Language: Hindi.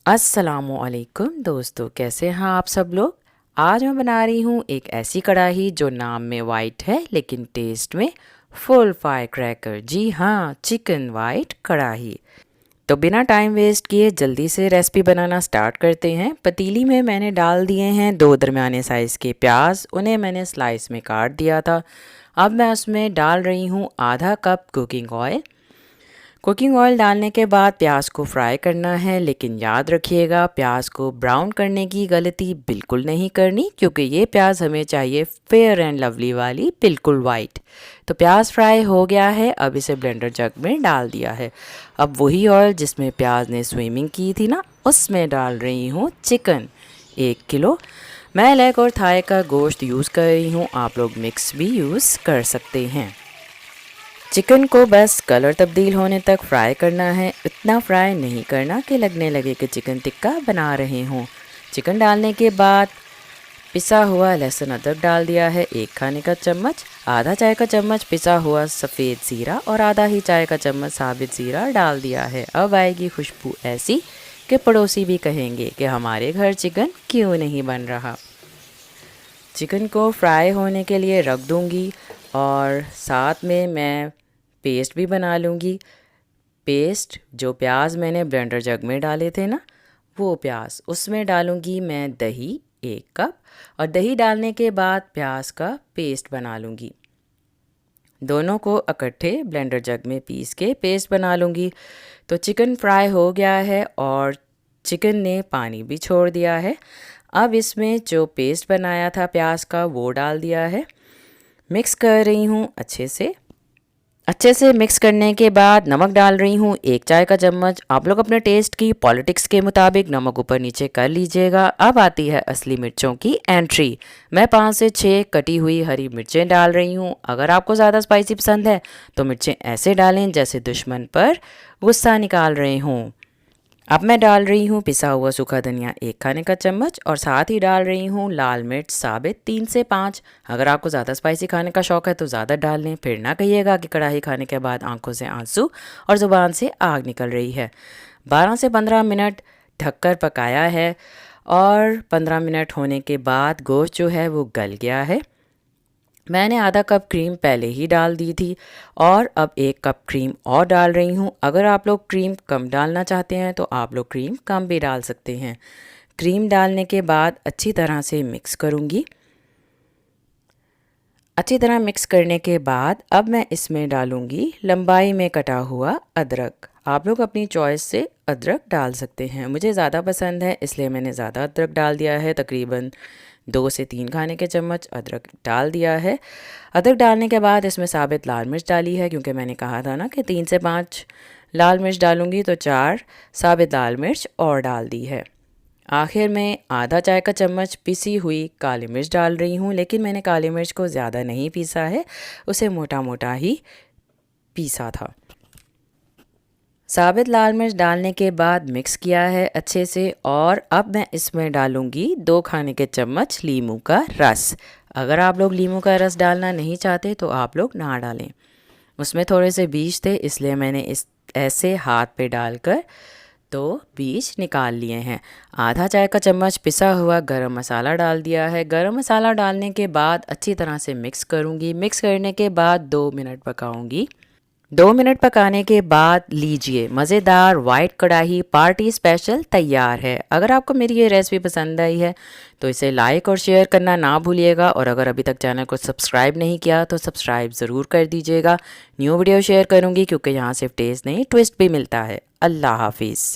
अस्सलामुअलैकुम दोस्तों, कैसे हैं आप सब लोग। आज मैं बना रही हूँ एक ऐसी कढ़ाई जो नाम में वाइट है लेकिन टेस्ट में फुल फायर क्रैकर। जी हाँ, चिकन वाइट कढ़ाई। तो बिना टाइम वेस्ट किए जल्दी से रेसिपी बनाना स्टार्ट करते हैं। पतीली में मैंने डाल दिए हैं 2 दरमियाने साइज़ के प्याज, उन्हें मैंने स्लाइस में काट दिया था। अब मैं उसमें डाल रही हूँ आधा cup cooking oil. Cooking oil डालने के बाद प्याज को फ्राई करना है, लेकिन याद रखिएगा प्याज को ब्राउन करने की गलती बिल्कुल नहीं करनी, क्योंकि ये प्याज हमें चाहिए फेयर एंड लवली वाली, बिल्कुल वाइट। तो प्याज फ्राई हो गया है, अब इसे ब्लेंडर जग में डाल दिया है। अब वही ऑयल जिसमें प्याज ने स्विमिंग की थी ना, उसमें डाल रही हूँ चिकन 1 किलो। मैं लेग और थाई का गोश्त यूज़ कर रही हूँ, आप लोग मिक्स भी यूज़ कर सकते हैं। चिकन को बस कलर तब्दील होने तक फ्राई करना है, इतना फ्राई नहीं करना कि लगने लगे कि चिकन टिक्का बना रहे हों। चिकन डालने के बाद पिसा हुआ लहसुन अदरक डाल दिया है 1 खाने का चम्मच, आधा चाय का चम्मच पिसा हुआ सफ़ेद ज़ीरा और आधा ही चाय का चम्मच साबित ज़ीरा डाल दिया है। अब आएगी खुशबू ऐसी कि पड़ोसी भी कहेंगे कि हमारे घर चिकन क्यों नहीं बन रहा। चिकन को फ्राई होने के लिए रख दूँगी और साथ में मैं पेस्ट भी बना लूँगी। पेस्ट जो प्याज मैंने ब्लेंडर जग में डाले थे ना, वो प्याज उसमें डालूँगी मैं दही 1 कप, और दही डालने के बाद प्याज का पेस्ट बना लूँगी। दोनों को इकट्ठे ब्लेंडर जग में पीस के पेस्ट बना लूँगी। तो चिकन फ्राई हो गया है और चिकन ने पानी भी छोड़ दिया है। अब इसमें जो पेस्ट बनाया था प्याज का वो डाल दिया है। मिक्स कर रही हूँ अच्छे से मिक्स करने के बाद नमक डाल रही हूँ 1 चाय का चम्मच। आप लोग अपने टेस्ट की पॉलिटिक्स के मुताबिक नमक ऊपर नीचे कर लीजिएगा। अब आती है असली मिर्चों की एंट्री। मैं 5 से 6 कटी हुई हरी मिर्चें डाल रही हूँ। अगर आपको ज़्यादा स्पाइसी पसंद है तो मिर्चें ऐसे डालें जैसे दुश्मन पर गुस्सा निकाल रहे हों। अब मैं डाल रही हूँ पिसा हुआ सूखा धनिया 1 खाने का चम्मच, और साथ ही डाल रही हूँ लाल मिर्च साबित 3 से 5। अगर आपको ज़्यादा स्पाइसी खाने का शौक़ है तो ज़्यादा डाल लें, फिर ना कहिएगा कि कढ़ाई खाने के बाद आंखों से आंसू और ज़ुबान से आग निकल रही है। 12 से 15 मिनट ढककर पकाया है और 15 मिनट होने के बाद गोश्त जो है वो गल गया है। मैंने आधा कप क्रीम पहले ही डाल दी थी और अब 1 कप क्रीम और डाल रही हूँ। अगर आप लोग क्रीम कम डालना चाहते हैं तो आप लोग क्रीम कम भी डाल सकते हैं। क्रीम डालने के बाद अच्छी तरह से मिक्स करूँगी। अच्छी तरह मिक्स करने के बाद अब मैं इसमें डालूँगी लंबाई में कटा हुआ अदरक। आप लोग अपनी चॉइस से अदरक डाल सकते हैं। मुझे ज़्यादा पसंद है इसलिए मैंने ज़्यादा अदरक डाल दिया है। तकरीबन 2 से 3 खाने के चम्मच अदरक डाल दिया है। अदरक डालने के बाद इसमें साबित लाल मिर्च डाली है, क्योंकि मैंने कहा था ना कि 3 से 5 लाल मिर्च डालूँगी, तो 4 साबित लाल मिर्च और डाल दी है। आखिर में आधा चाय का चम्मच पिसी हुई काली मिर्च डाल रही हूँ, लेकिन मैंने काली मिर्च को ज़्यादा नहीं पीसा है, उसे मोटा मोटा ही पीसा था। साबित लाल मिर्च डालने के बाद मिक्स किया है अच्छे से, और अब मैं इसमें डालूँगी 2 खाने के चम्मच लीमू का रस। अगर आप लोग लीमू का रस डालना नहीं चाहते तो आप लोग ना डालें। उसमें थोड़े से बीज थे इसलिए मैंने ऐसे हाथ पे डालकर तो बीज निकाल लिए हैं। आधा चाय का चम्मच पिसा हुआ गरम मसाला डाल दिया है। गरम मसाला डालने के बाद अच्छी तरह से मिक्स करूँगी। मिक्स करने के बाद 2 मिनट पकाऊँगी। 2 मिनट पकाने के बाद लीजिए, मज़ेदार वाइट कढ़ाई पार्टी स्पेशल तैयार है। अगर आपको मेरी ये रेसिपी पसंद आई है तो इसे लाइक और शेयर करना ना भूलिएगा, और अगर अभी तक चैनल को सब्सक्राइब नहीं किया तो सब्सक्राइब ज़रूर कर दीजिएगा। न्यू वीडियो शेयर करूँगी क्योंकि यहाँ सिर्फ टेस्ट नहीं ट्विस्ट भी मिलता है। अल्लाह हाफिज़।